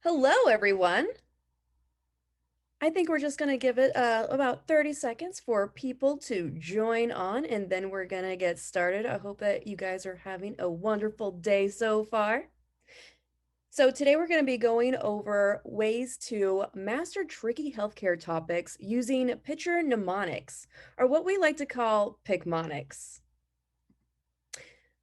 Hello, everyone. I think we're just going to give it about 30 seconds for people to join on, and then we're going to get started. I hope that you guys are having a wonderful day so far. So today we're going to be going over ways to master tricky healthcare topics using picture mnemonics, or what we like to call Picmonics.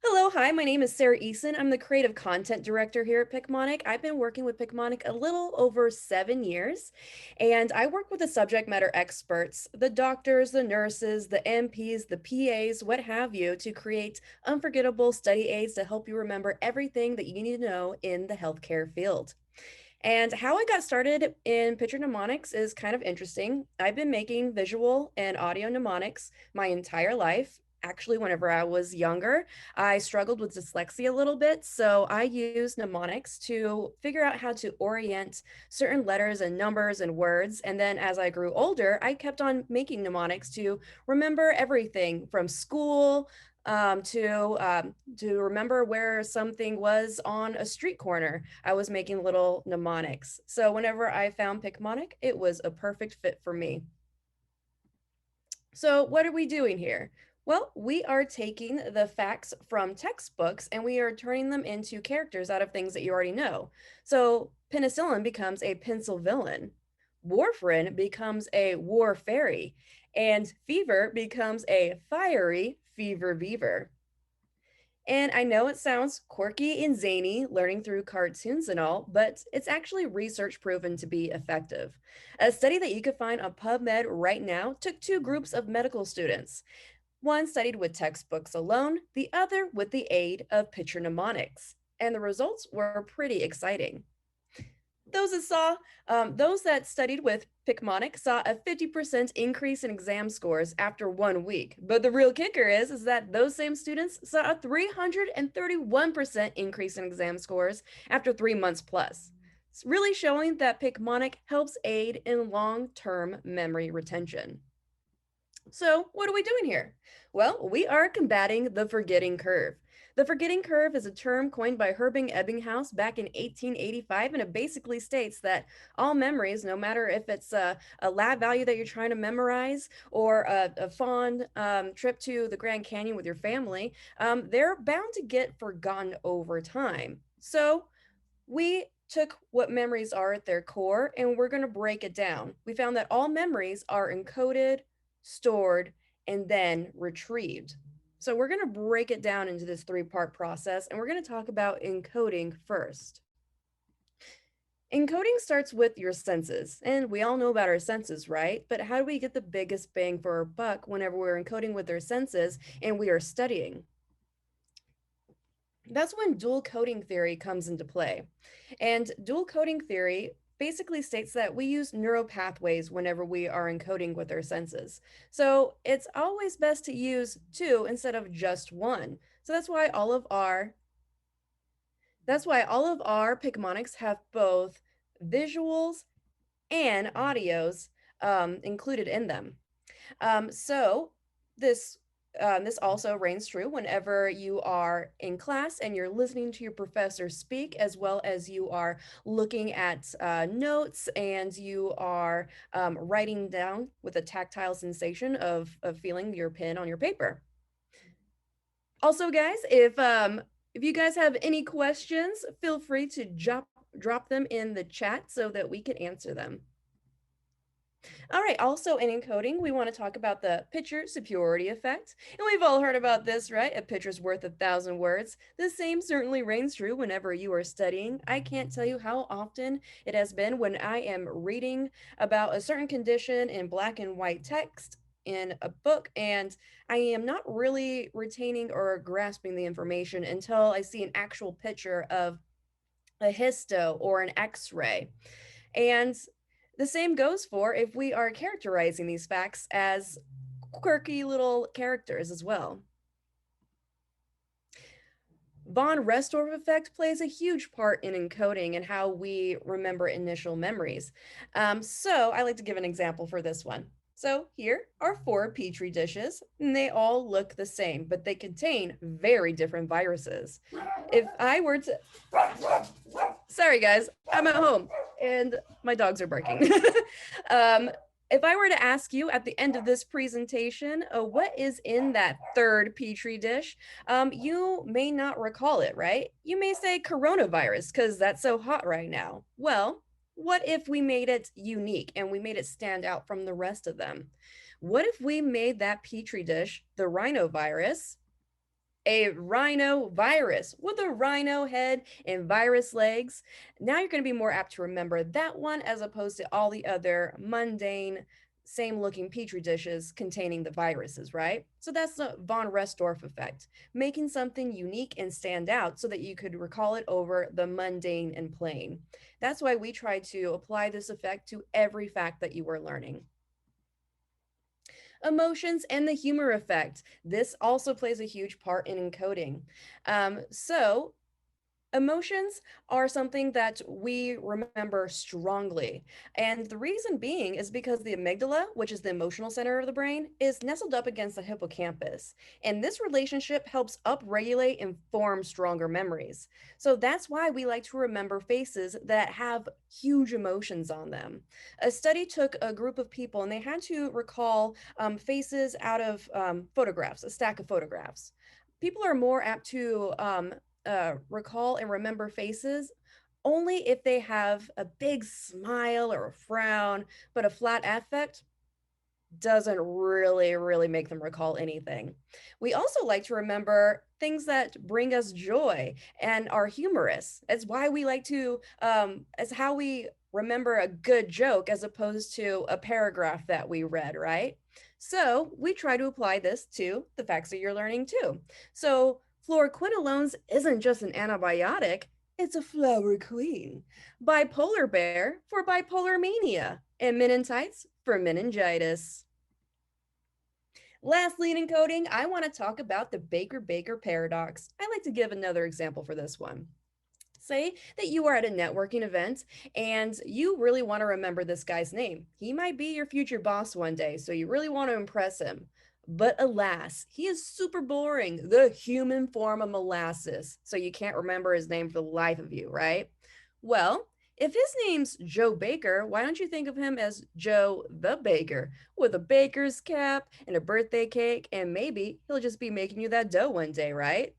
Hello, hi, my name is Sara Eason. I'm the creative content director here at Picmonic. I've been working with Picmonic a little over 7 years, and I work with the subject matter experts, the doctors, the nurses, the MPs, the PAs, what have you, to create unforgettable study aids to help you remember everything that you need to know in the healthcare field. And how I got started in picture mnemonics is kind of interesting. I've been making visual and audio mnemonics my entire life. Actually, whenever I was younger, I struggled with dyslexia a little bit. So I used mnemonics to figure out how to orient certain letters and numbers and words. And then as I grew older, I kept on making mnemonics to remember everything from school to remember where something was on a street corner. I was making little mnemonics. So whenever I found Picmonic, it was a perfect fit for me. So what are we doing here? Well, we are taking the facts from textbooks and we are turning them into characters out of things that you already know. So penicillin becomes a pencil villain. Warfarin becomes a war fairy, and fever becomes a fiery fever beaver. And I know it sounds quirky and zany, learning through cartoons and all, but it's actually research proven to be effective. A study that you could find on PubMed right now took two groups of medical students. One studied with textbooks alone, the other with the aid of picture mnemonics. And the results were pretty exciting. Those that studied with Picmonic saw a 50% increase in exam scores after 1 week. But the real kicker is that those same students saw a 331% increase in exam scores after 3 months plus. It's really showing that Picmonic helps aid in long-term memory retention. So, what are we doing here? Well, we are combating the forgetting curve. The forgetting curve is a term coined by Herbing Ebbinghaus back in 1885, and it basically states that all memories, no matter if it's a lab value that you're trying to memorize or a fond trip to the Grand Canyon with your family, they're bound to get forgotten over time. So, we took what memories are at their core and we're going to break it down. We found that all memories are encoded, stored, and then retrieved. So we're going to break it down into this three-part process, and we're going to talk about encoding first. Encoding starts with your senses, and we all know about our senses, right? But how do we get the biggest bang for our buck whenever we're encoding with our senses and we are studying? That's when dual coding theory comes into play. And dual coding theory basically states that we use neural pathways whenever we are encoding with our senses. So it's always best to use two instead of just one. So that's why all of our Picmonics have both visuals and audios included in them. So this this also reigns true whenever you are in class and you're listening to your professor speak, as well as you are looking at notes and you are writing down with a tactile sensation of feeling your pen on your paper. Also, guys, if you guys have any questions, feel free to drop them in the chat so that we can answer them. All right, also in encoding, we want to talk about the picture superiority effect. And we've all heard about this, right? A picture's worth 1,000 words. The same certainly reigns true whenever you are studying. I can't tell you how often it has been when I am reading about a certain condition in black and white text in a book, and I am not really retaining or grasping the information until I see an actual picture of a histo or an x-ray. And the same goes for if we are characterizing these facts as quirky little characters as well. Von Restorff effect plays a huge part in encoding and how we remember initial memories. So I like to give an example for this one. So here are 4 Petri dishes, and they all look the same, but they contain very different viruses. If I were to Sorry, guys. I'm at home and my dogs are barking. um, if I were to ask you at the end of this presentation, what is in that third petri dish, you may not recall it, right? You may say coronavirus because that's so hot right now. Well, what if we made it unique and we made it stand out from the rest of them? What if we made that petri dish the rhinovirus? A rhinovirus with a rhino head and virus legs. Now you're going to be more apt to remember that one as opposed to all the other mundane, same looking petri dishes containing the viruses, right? So that's the von Restorff effect, making something unique and stand out so that you could recall it over the mundane and plain. That's why we try to apply this effect to every fact that you are learning. Emotions and the humor effect. This also plays a huge part in encoding. So emotions are something that we remember strongly. And the reason being is because the amygdala, which is the emotional center of the brain, is nestled up against the hippocampus. And this relationship helps upregulate and form stronger memories. So that's why we like to remember faces that have huge emotions on them. A study took a group of people and they had to recall faces out of photographs, a stack of photographs. People are more apt to recall and remember faces only if they have a big smile or a frown, but a flat affect doesn't really make them recall anything. We also like to remember things that bring us joy and are humorous. It's why we like to, it's how we remember a good joke as opposed to a paragraph that we read, right? So we try to apply this to the facts that you're learning too. So fluoroquinolones isn't just an antibiotic, it's a flower queen. Bipolar bear for bipolar mania, and meningitis for meningitis. Lastly, in encoding, I want to talk about the Baker-Baker paradox. I like to give another example for this one. Say that you are at a networking event and you really want to remember this guy's name. He might be your future boss one day, so you really want to impress him. But alas, he is super boring, the human form of molasses, so you can't remember his name for the life of you, right? Well, if his name's Joe Baker, why don't you think of him as Joe the Baker with a baker's cap and a birthday cake, and maybe he'll just be making you that dough one day, right?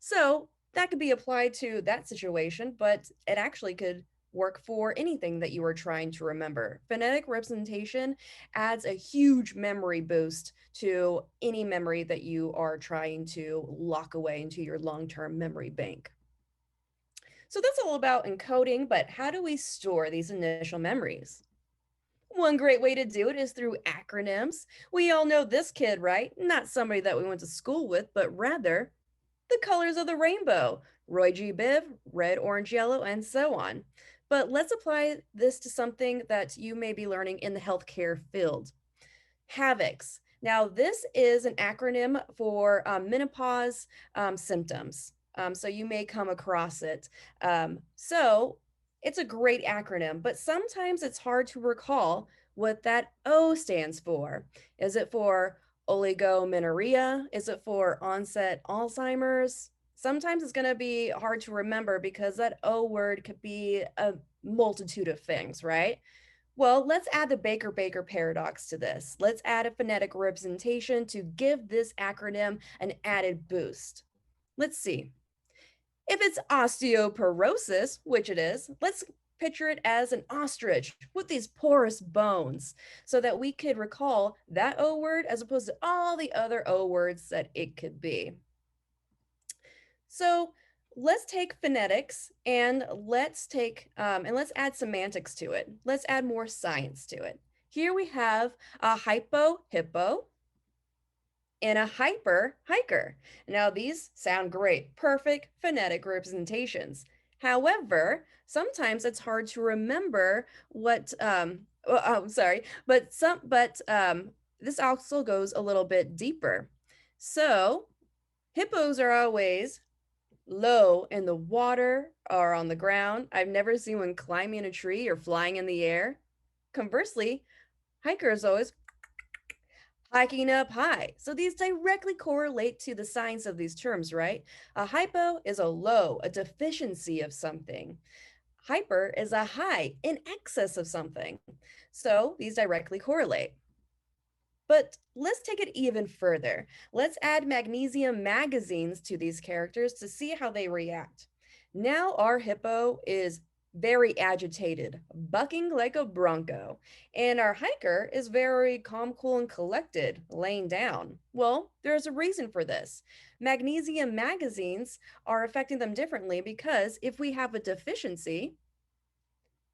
So that could be applied to that situation, but it actually could work for anything that you are trying to remember. Phonetic representation adds a huge memory boost to any memory that you are trying to lock away into your long term memory bank. So that's all about encoding, but how do we store these initial memories? One great way to do it is through acronyms. We all know this kid, right? Not somebody that we went to school with, but rather the colors of the rainbow, Roy G. Biv, red, orange, yellow, and so on. But let's apply this to something that you may be learning in the healthcare field. HAVOCs. Now, this is an acronym for menopause symptoms. So you may come across it. So it's a great acronym, but sometimes it's hard to recall what that O stands for. Is it for oligomenorrhea? Is it for onset Alzheimer's? Sometimes it's going to be hard to remember because that O word could be a multitude of things, right? Well, let's add the Baker-Baker paradox to this. Let's add a phonetic representation to give this acronym an added boost. Let's see. If it's osteoporosis, which it is, let's picture it as an ostrich with these porous bones so that we could recall that O word as opposed to all the other O words that it could be. So let's take phonetics and let's add semantics to it. Let's add more science to it. Here we have a hypo hippo and a hyper hiker. Now these sound great, perfect phonetic representations. However, sometimes it's hard to remember what sorry, but this also goes a little bit deeper. So hippos are always low in the water or on the ground. I've never seen one climbing a tree or flying in the air. Conversely, hikers always hiking up high. So these directly correlate to the science of these terms, right? A hypo is a low, a deficiency of something. hyper is a high in excess of something. So these directly correlate. But let's take it even further. Let's add magnesium magazines to these characters to see how they react. Now our hippo is very agitated, bucking like a bronco, and our hiker is very calm, cool, and collected, laying down. Well, there's a reason for this. Magnesium magazines are affecting them differently because if we have a deficiency,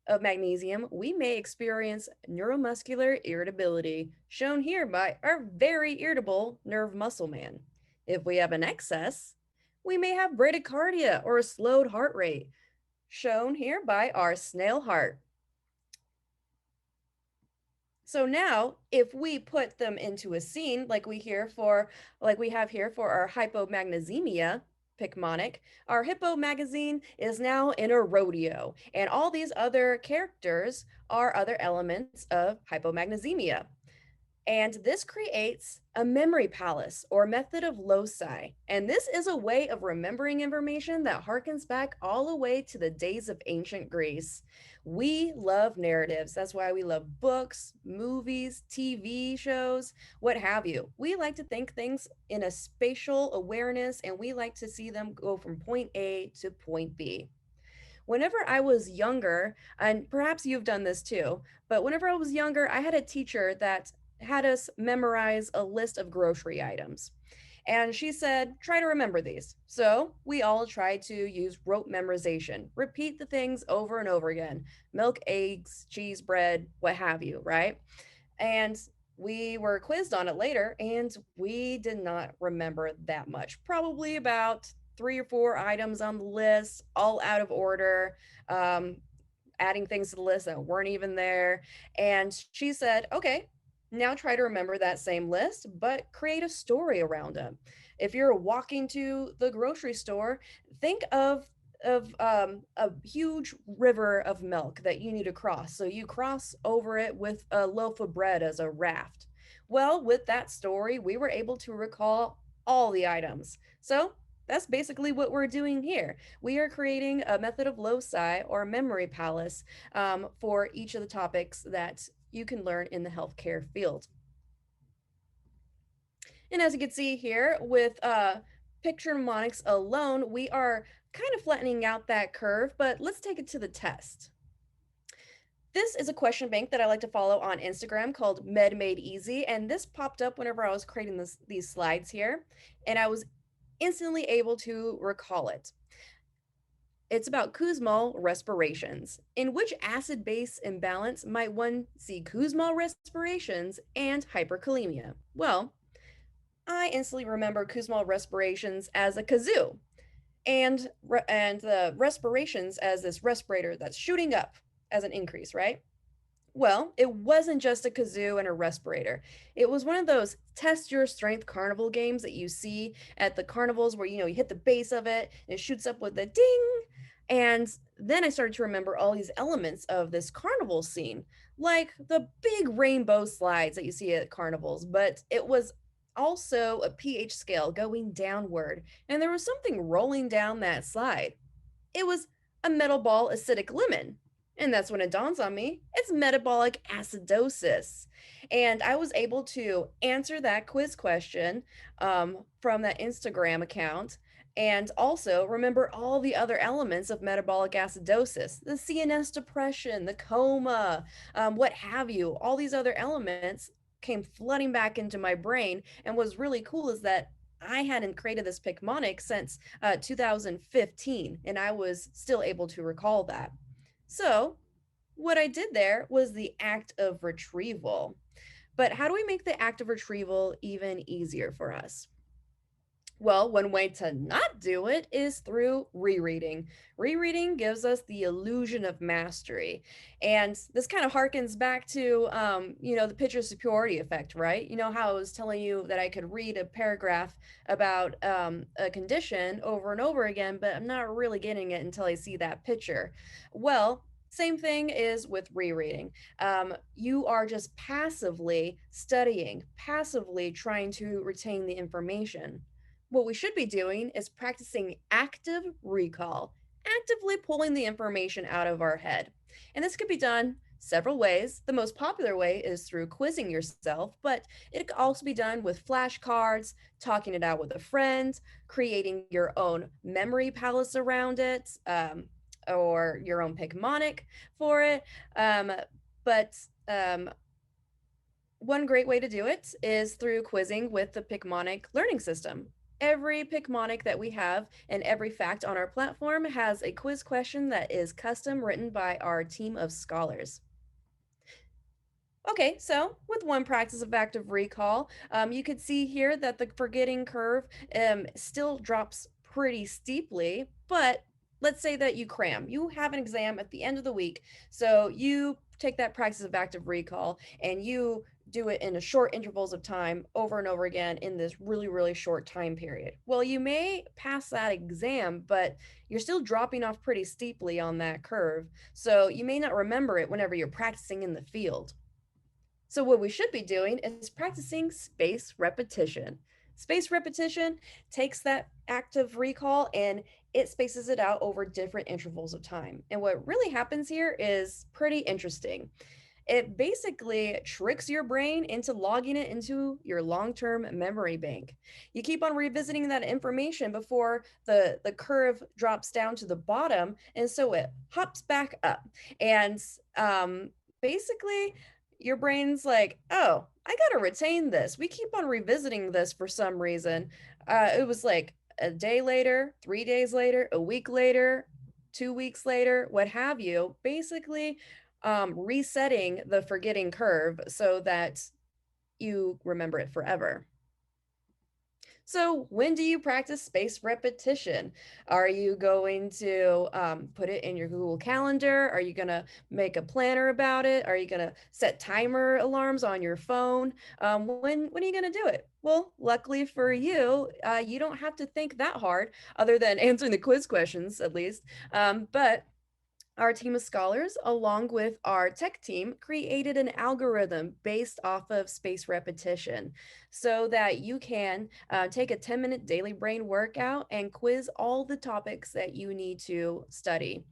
of magnesium, we may experience neuromuscular irritability, shown here by our very irritable nerve muscle man. If we have an excess, we may have bradycardia or a slowed heart rate, shown here by our snail heart. So now, if we put them into a scene like we have here for our hypomagnesemia, Picmonic, our hippo magazine is now in a rodeo, and all these other characters are other elements of hypomagnesemia. And this creates a memory palace or method of loci. And this is a way of remembering information that harkens back all the way to the days of ancient Greece. We love narratives. That's why we love books, movies, TV shows, what have you. We like to think things in a spatial awareness and we like to see them go from point A to point B. Whenever I was younger, and perhaps you've done this too, but whenever I was younger, I had a teacher that had us memorize a list of grocery items. And she said, try to remember these. So we all tried to use rote memorization, repeat the things over and over again milk, eggs, cheese, bread, what have you, right? And we were quizzed on it later, and we did not remember that much. Probably about 3 or 4 items on the list, all out of order, um, adding things to the list that weren't even there. And she said, okay, now try to remember that same list, but create a story around it. If you're walking to the grocery store, think of a huge river of milk that you need to cross. So you cross over it with a loaf of bread as a raft. Well, with that story, we were able to recall all the items. So that's basically what we're doing here. We are creating a method of loci or memory palace for each of the topics that you can learn in the healthcare field. And as you can see here with picture mnemonics alone, we are kind of flattening out that curve, but let's take it to the test. This is a question bank that I like to follow on Instagram called Med Made Easy, and this popped up whenever I was creating these slides here, and I was instantly able to recall it. It's about Kussmaul respirations. In which acid base imbalance might one see Kussmaul respirations and hyperkalemia? Well, I instantly remember Kussmaul respirations as a kazoo, and the respirations as this respirator that's shooting up as an increase, right? Well, it wasn't just a kazoo and a respirator. It was one of those test your strength carnival games that you see at the carnivals where you hit the base of it and it shoots up with a ding. And then I started to remember all these elements of this carnival scene, like the big rainbow slides that you see at carnivals, but it was also a pH scale going downward, and there was something rolling down that slide. It was a metal ball acidic lemon. And that's when it dawns on me it's metabolic acidosis. And I was able to answer that quiz question from that Instagram account and also remember all the other elements of metabolic acidosis the CNS depression, the coma, what have you. All these other elements came flooding back into my brain. And what's really cool is that I hadn't created this Picmonic since 2015, and I was still able to recall that. So, what I did there was the act of retrieval. But how do we make the act of retrieval even easier for us? Well, one way to not do it is through rereading. Rereading gives us the illusion of mastery. And this kind of harkens back to, the picture superiority effect, right? You know how I was telling you that I could read a paragraph about a condition over and over again, but I'm not really getting it until I see that picture. Well, same thing is with rereading. You are just passively studying, passively trying to retain the information. What we should be doing is practicing active recall. actively pulling the information out of our head. And this could be done several ways. The most popular way is through quizzing yourself, but it could also be done with flashcards, talking it out with a friend, creating your own memory palace around it, or your own Picmonic for it. Um, but One great way to do it is through quizzing with the Picmonic learning system. Every Picmonic that we have and every fact on our platform has a quiz question that is custom written by our team of scholars. Okay, so with one practice of active recall, you could see here that the forgetting curve still drops pretty steeply, but let's say that you cram. You have an exam at the end of the week, so you take that practice of active recall and you do it in a short intervals of time over and over again in this really, really short time period. Well, you may pass that exam, but you're still dropping off pretty steeply on that curve, so you may not remember it whenever you're practicing in the field. So, what we should be doing is practicing space repetition. Space repetition takes that active recall and it spaces it out over different intervals of time. And what really happens here is pretty interesting. It basically tricks your brain into logging it into your long-term memory bank. You keep on revisiting that information before the curve drops down to the bottom, and so it hops back up. And basically, your brain's like, oh, I gotta retain this. We keep on revisiting this for some reason. It was like a day later, 3 days later, a week later, 2 weeks later, what have you. Basically, resetting the forgetting curve so that you remember it forever. So, when do you practice space repetition? Are you going to put it in your Google Calendar? Are you going to make a planner about it? Are you going to set timer alarms on your phone? When are you going to do it? Well, luckily for you, you don't have to think that hard, other than answering the quiz questions, at least. But our team of scholars, along with our tech team, created an algorithm based off of space repetition so that you can take a 10-minute daily brain workout and quiz all the topics that you need to study.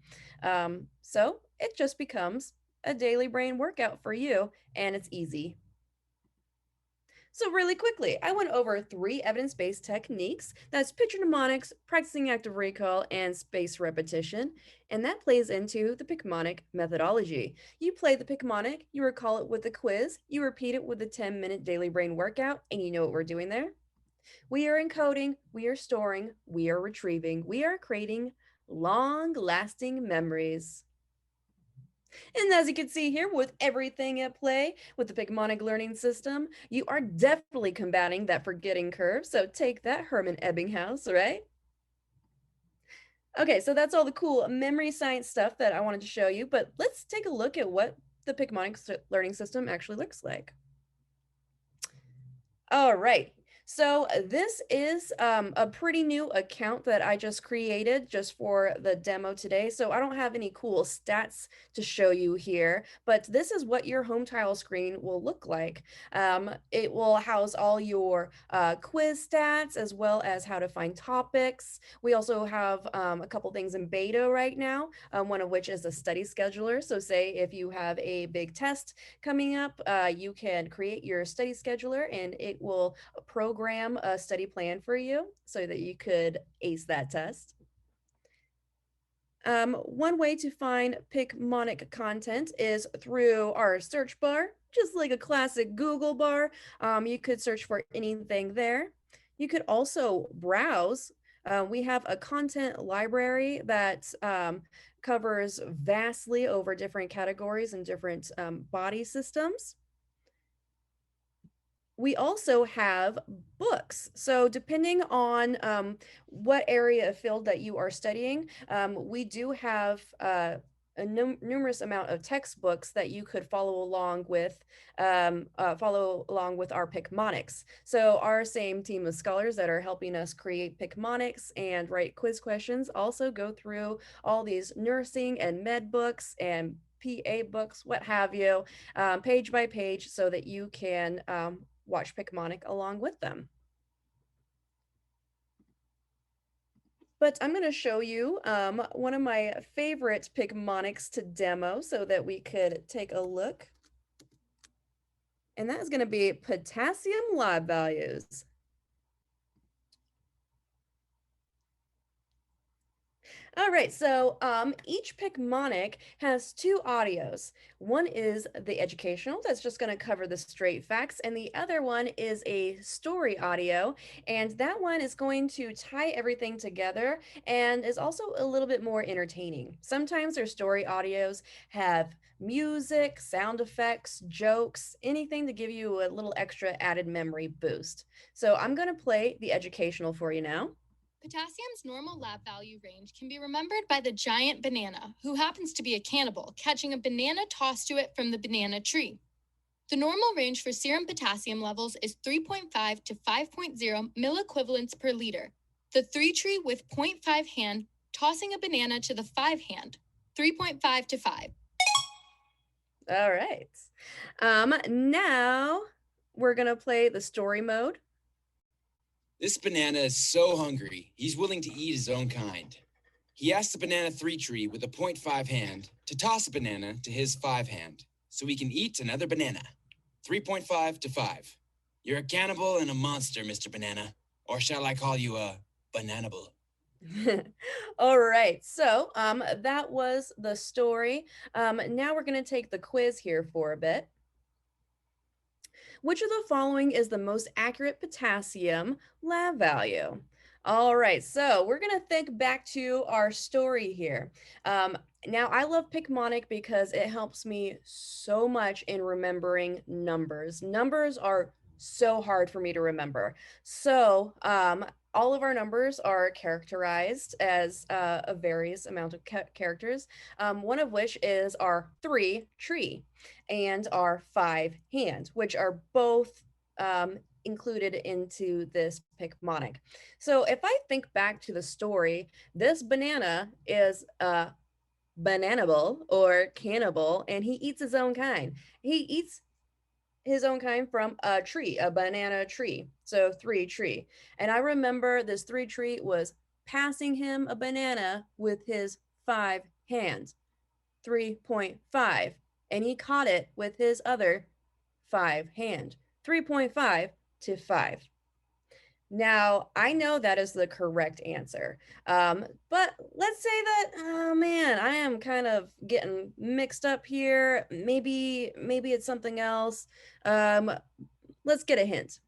So it just becomes a daily brain workout for you, and it's easy. So, really quickly, I went over three evidence based techniques, that's picture mnemonics, practicing active recall, and space repetition. And that plays into the Picmonic methodology. You play the Picmonic, you recall it with a quiz, you repeat it with a 10-minute daily brain workout, and you know what we're doing there? We are encoding, we are storing, we are retrieving, we are creating long lasting memories. And as you can see here, with everything at play with the Picmonic learning system, you are definitely combating that forgetting curve. So take that, Herman Ebbinghaus, right? Okay, so that's all the cool memory science stuff that I wanted to show you, but let's take a look at what the Picmonic learning system actually looks like. All right. So this is a pretty new account that I just created just for the demo today. So I don't have any cool stats to show you here, but this is what your home tile screen will look like. It will house all your quiz stats as well as how to find topics. We also have a couple things in beta right now, one of which is a study scheduler. So say if you have a big test coming up, you can create your study scheduler and it will program a study plan for you so that you could ace that test. One way to find Picmonic content is through our search bar, just like a classic Google bar. You could search for anything there. You could also browse. We have a content library that covers vastly over different categories and different body systems. We also have books. So depending on what area of field that you are studying, we do have a numerous amount of textbooks that you could follow along with our Picmonics. So our same team of scholars that are helping us create Picmonics and write quiz questions also go through all these nursing and med books and PA books, what have you, page by page, so that you can watch Picmonic along with them. But I'm going to show you one of my favorite Picmonics to demo so that we could take a look. And that is going to be potassium lab values. All right, so each Picmonic has two audios. One is the educational, that's just going to cover the straight facts, and the other one is a story audio, and that one is going to tie everything together and is also a little bit more entertaining. Sometimes their story audios have music, sound effects, jokes, anything to give you a little extra added memory boost. So I'm going to play the educational for you now. Potassium's normal lab value range can be remembered by the giant banana, who happens to be a cannibal, catching a banana tossed to it from the banana tree. The normal range for serum potassium levels is 3.5 to 5.0 milliequivalents per liter. The 3 tree with 0.5 hand tossing a banana to the 5 hand, 3.5 to 5. All right. Now we're gonna play the story mode. This banana is so hungry, he's willing to eat his own kind. He asked the banana 3 tree with a 0.5 hand to toss a banana to his 5 hand so he can eat another banana. 3.5 to 5. You're a cannibal and a monster, Mr. Banana. Or shall I call you a bananable? All right, so that was the story. Now we're gonna take the quiz here for a bit. Which of the following is the most accurate potassium lab value? All right, so we're going to think back to our story here. Now, I love Picmonic because it helps me so much in remembering numbers. Numbers are so hard for me to remember. So, all of our numbers are characterized as a various amount of characters, one of which is our 3 tree and our 5 hand, which are both included into this Picmonic. So if I think back to the story, this banana is a bananable or cannibal, and he eats his own kind. He eats his own kind from a tree, a banana tree. So 3 tree. And I remember this 3 tree was passing him a banana with his 5 hands. 3.5, and he caught it with his other 5 hand. 3.5 to 5. Now, I know that is the correct answer. But let's say that, oh man, I am kind of getting mixed up here. Maybe it's something else. Um, let's get a hint.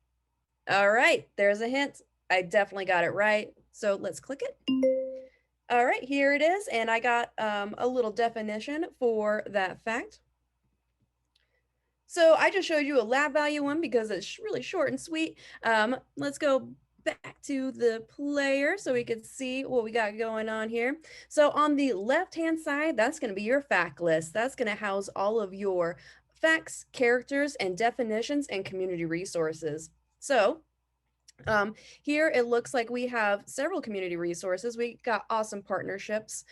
All right, there's a hint. I definitely got it right. So let's click it. All right, here it is, and I got a little definition for that fact. So I just showed you a lab value one because it's really short and sweet. Let's go back to the player so we could see what we got going on here. So on the left-hand side, that's going to be your fact list. That's going to house all of your facts, characters, and definitions and community resources. So here it looks like we have several community resources. We got awesome partnerships.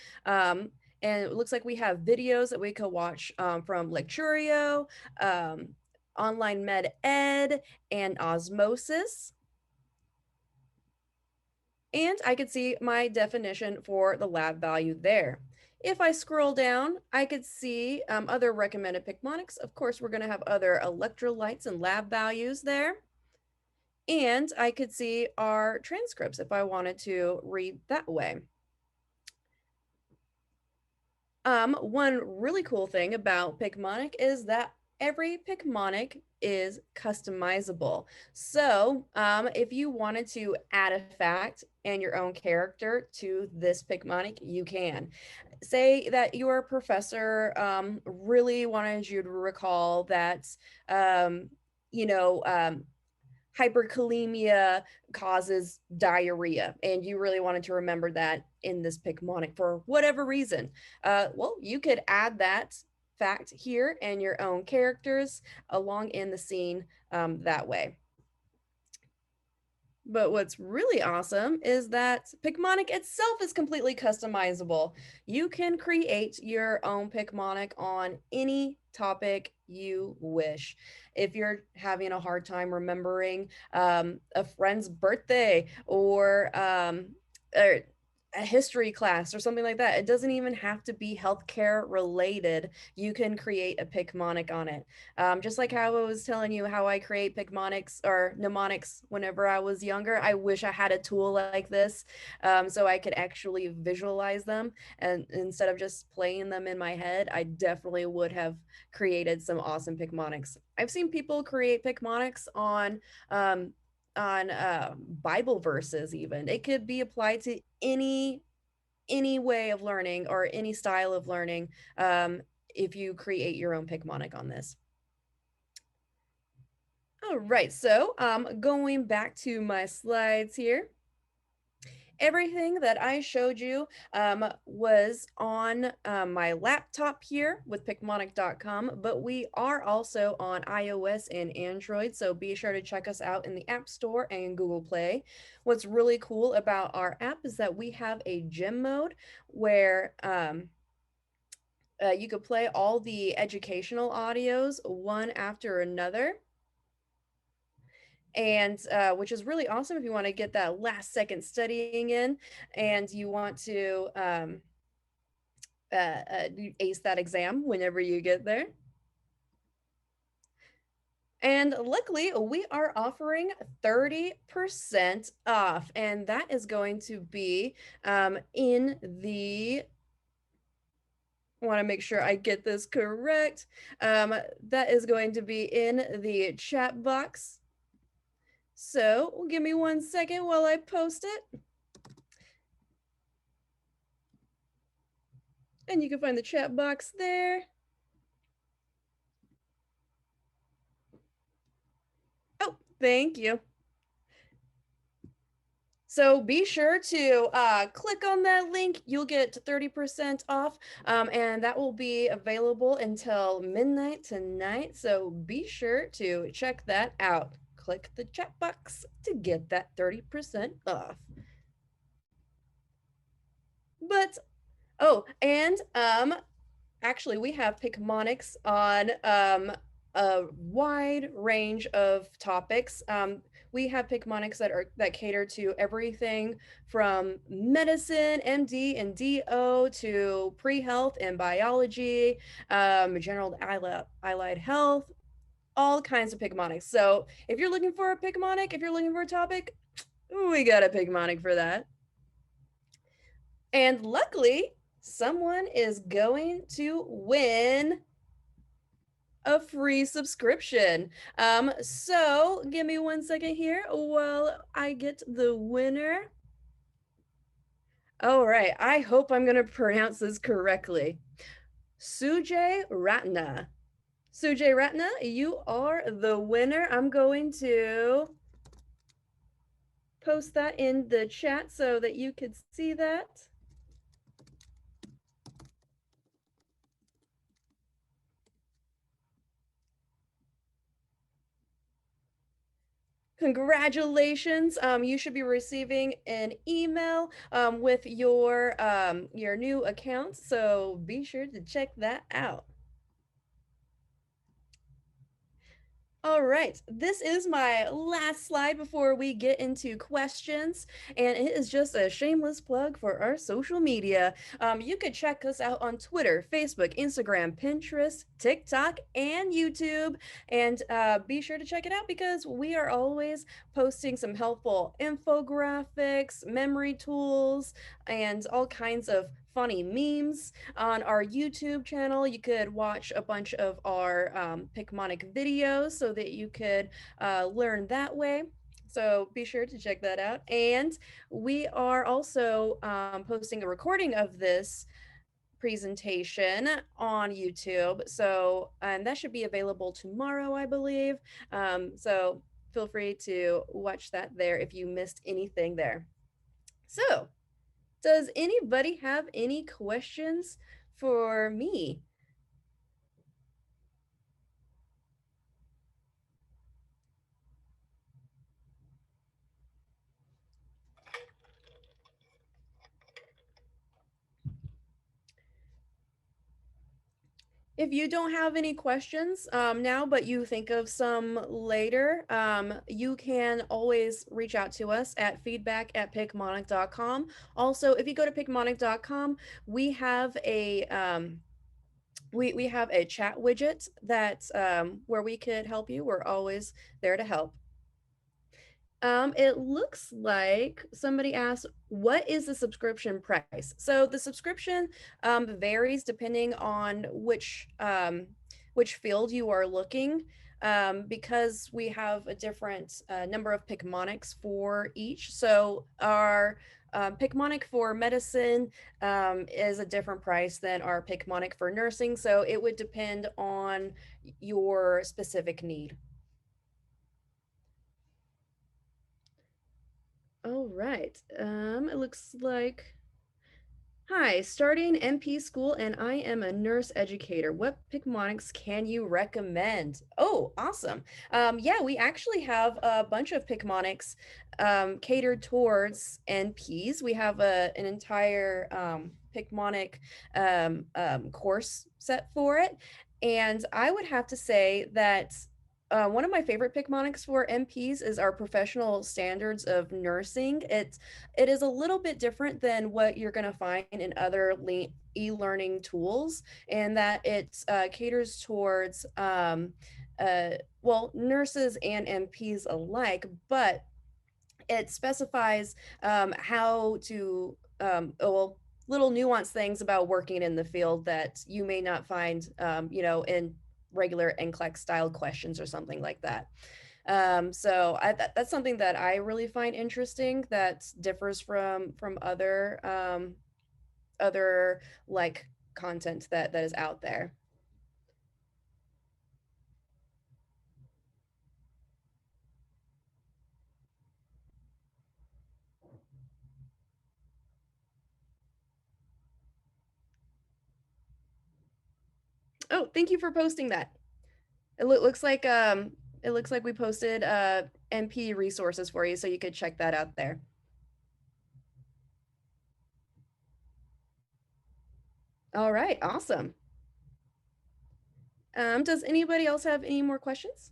And it looks like we have videos that we could watch from Lecturio, Online Med Ed, and Osmosis. And I could see my definition for the lab value there. If I scroll down, I could see other recommended Picmonics. Of course, we're going to have other electrolytes and lab values there. And I could see our transcripts if I wanted to read that way. One really cool thing about Picmonic is that every Picmonic is customizable. So if you wanted to add a fact and your own character to this Picmonic, you can. Say that your professor really wanted you to recall that, you know, hyperkalemia causes diarrhea, and you really wanted to remember that in this Picmonic for whatever reason. Well, you could add that fact here and your own characters along in the scene that way. But what's really awesome is that Picmonic itself is completely customizable. You can create your own Picmonic on any topic you wish. If you're having a hard time remembering a friend's birthday or a history class or something like that. It doesn't even have to be healthcare related. You can create a Picmonic on it. Just like how I was telling you how I create Picmonics or mnemonics whenever I was younger. I wish I had a tool like this, so I could actually visualize them. And instead of just playing them in my head, I definitely would have created some awesome Picmonics. I've seen people create Picmonics um, on Bible verses. Even it could be applied to any way of learning or any style of learning, if you create your own Picmonic on this. All right, so going back to my slides here. Everything that I showed you was on my laptop here with Picmonic.com, but we are also on iOS and Android, so be sure to check us out in the App Store and Google Play. What's really cool about our app is that we have a gym mode where you could play all the educational audios one after another, and which is really awesome if you want to get that last second studying in and you want to ace that exam whenever you get there. And luckily, we are offering 30% off, and that is going to be in the. I want to make sure I get this correct. That is going to be in the chat box. So give me 1 second while I post it. And you can find the chat box there. Oh, thank you. So be sure to click on that link. You'll get 30% off, and that will be available until midnight tonight. So be sure to check that out. Click the chat box to get that 30% off. But, oh, and actually, we have Picmonics on a wide range of topics. We have Picmonics that cater to everything from medicine, MD and DO, to pre-health and biology, general allied health, all kinds of Picmonics. So if you're looking for a Picmonic, if you're looking for a topic, we got a Picmonic for that. And luckily, someone is going to win a free subscription. So give me 1 second here while I get the winner. All right, I hope I'm gonna pronounce this correctly. Sujay Ratna. Sujay Ratna, you are the winner. I'm going to post that in the chat so that you could see that. Congratulations. You should be receiving an email with your new account, so be sure to check that out. All right, this is my last slide before we get into questions, and it is just a shameless plug for our social media. You could check us out on Twitter, Facebook, Instagram, Pinterest, TikTok, and YouTube, and be sure to check it out because we are always posting some helpful infographics, memory tools, and all kinds of funny memes. On our YouTube channel, you could watch a bunch of our Picmonic videos so that you could learn that way. So be sure to check that out. And we are also posting a recording of this presentation on YouTube. So, and that should be available tomorrow, I believe. So feel free to watch that there if you missed anything there. So, does anybody have any questions for me? If you don't have any questions now, but you think of some later, you can always reach out to us at feedback@picmonic.com. Also, if you go to picmonic.com, we have a we have a chat widget that where we could help you. We're always there to help. It looks like somebody asked, what is the subscription price? So the subscription varies depending on which field you are looking, because we have a different number of Picmonics for each. So our Picmonic for medicine is a different price than our Picmonic for nursing. So it would depend on your specific need. All right. It looks like, hi, starting NP school and I am a nurse educator. What Picmonics can you recommend? Oh, awesome. Yeah, we actually have a bunch of Picmonics catered towards NPs. We have an entire Picmonic course set for it. And I would have to say that one of my favorite Picmonics for NPs is our professional standards of nursing. It is a little bit different than what you're going to find in other e-learning tools, and that it caters towards well, nurses and NPs alike, but it specifies how to well, little nuanced things about working in the field that you may not find in regular NCLEX style questions or something like that. So that's something that I really find interesting, that differs from other like content that is out there. Oh, thank you for posting that. It looks like we posted NP resources for you, so you could check that out there. All right, awesome. Does anybody else have any more questions?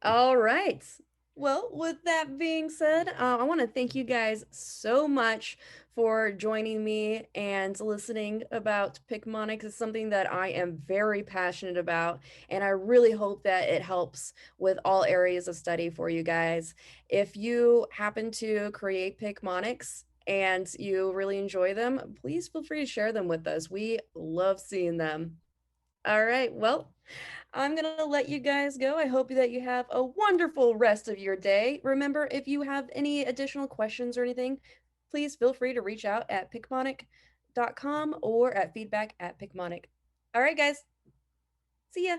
All right. Well, with that being said, I want to thank you guys so much for joining me and listening about Picmonics. It's something that I am very passionate about, and I really hope that it helps with all areas of study for you guys. If you happen to create Picmonics and you really enjoy them, please feel free to share them with us. We love seeing them. All right. Well, I'm going to let you guys go. I hope that you have a wonderful rest of your day. Remember, if you have any additional questions or anything, please feel free to reach out at picmonic.com or at feedback@picmonic. All right, guys. See ya.